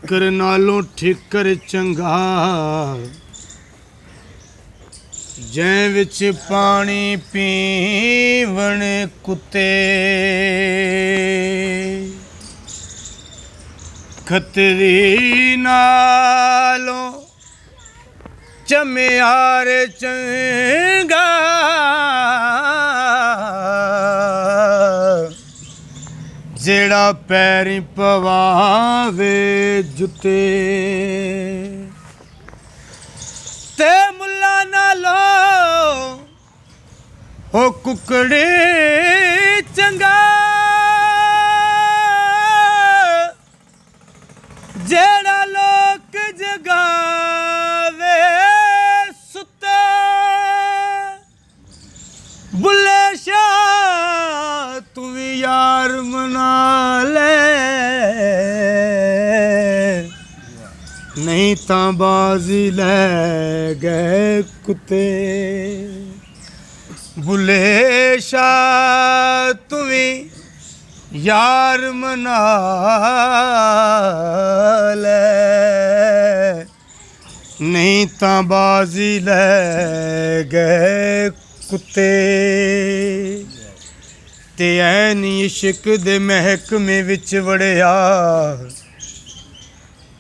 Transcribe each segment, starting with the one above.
ठाकर नालों ठिकर चंगा जै विच पानी पीवण कुत्ते खतरी नालों चमियार चंगा जेड़ा पैरी पवावे जुते ते मुल्ला नालो ओ कुकड़े चंगा जेड़ा लोक जगावे सुते बुले शाह तू भी यार मना ले नहीं तां बाजी ले गए कुत्ते बुले शाह तू भी यार मना ले नहीं तां बाजी ले गए कुत्ते ते ऐन इश्क दे महकमे विच वड़िया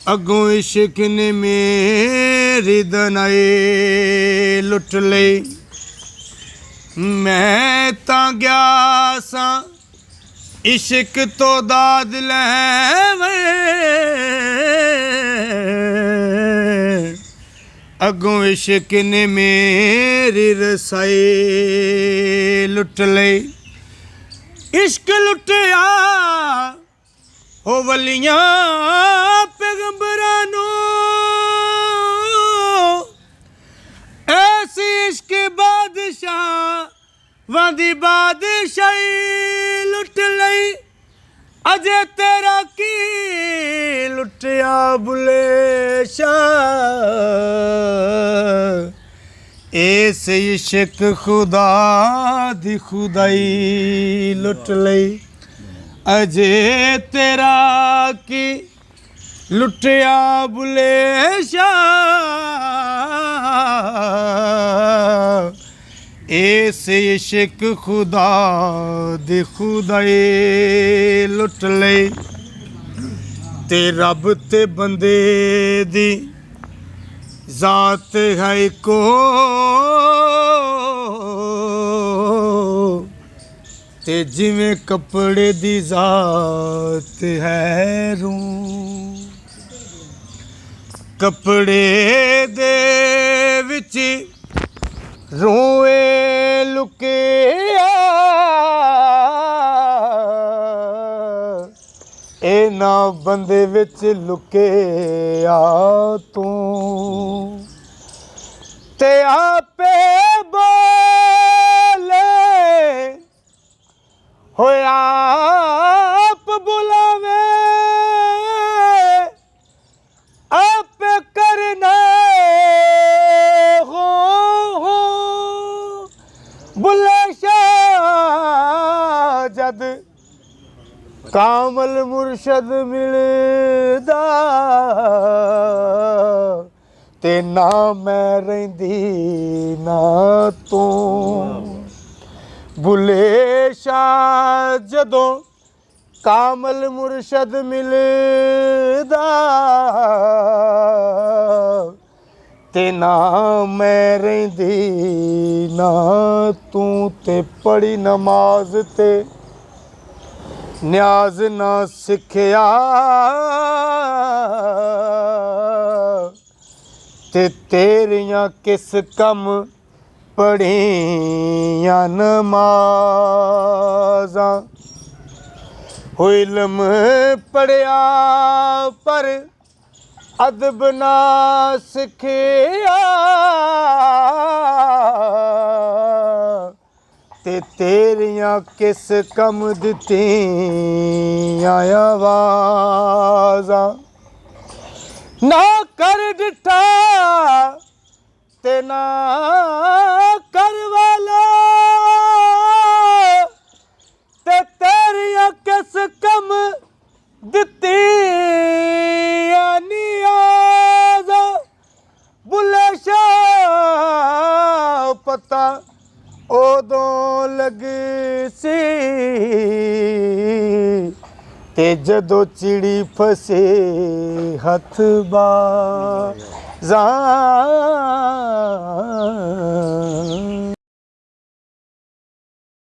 अगों इश्क ने मेरी दनाए लुट लई मैं तां गया सां इश्क तो दाद लैवे अगों इश्क ने मेरी रसाई लुट लई इश्क लुटिया हो वलियां पैगंबरां नूं ऐसी इश्क बादशाह वादी बादशाही लुट लई अजे तेरा की लुटिया बुले शाह इस इश्क खुदा दी खुदाई लुट लई अजे तेरा की लुटिया बुले शाह इस इश्क खुदा दी खुदाई लुट लई ते रब ते बंदे दी जात है को ते जिवें कपड़े दी जात है रूं कपड़े दे विच रोए लुके ना बंदे विच लुके आ तू ते आपे बोले होया आप बुलावे आप करना हो बुले शाह जद कामल मुर्शद मिलदा ते ना मैं रहिंदी ना तू बुले शाह जदों कामल मुर्शद मिलदा ते ना मैं रहिंदी ना तू ते पढ़ी नमाज ते न्याज ना सिखिया ते तेरियां किस कम पढ़ियां नमाज़ां ਹੋ ਇਲਮ ਪੜਿਆ ਪਰ ਅਦਬ ਨਾ ਸਿੱਖਿਆ ਤੇ ਤੇਰੀਆਂ ਕਿਸ ਕੰਮ ਦਿੱਤੀਆਂ ਆਵਾਜ਼ਾਂ ਨਾ ਕਰ ਡਿਠਾ ਤੇ ਨਾ ਕਰ ਵਾਲਾ ਤੇ ਤੇਰੀਆਂ ਕਿਸ ਕੰਮ ਦਿੱਤੀਆਂ ਨਿਆਜ਼ਾਂ ਬੁੱਲੇ ਸ਼ਾਹ ਪਤਾ ਉਦੋਂ ਲੱਗੀ ਸੀ ਤੇ ਜਦੋਂ ਚਿੜੀ ਫਸੇ ਹੱਥ ਬਾਜ਼ਾਂ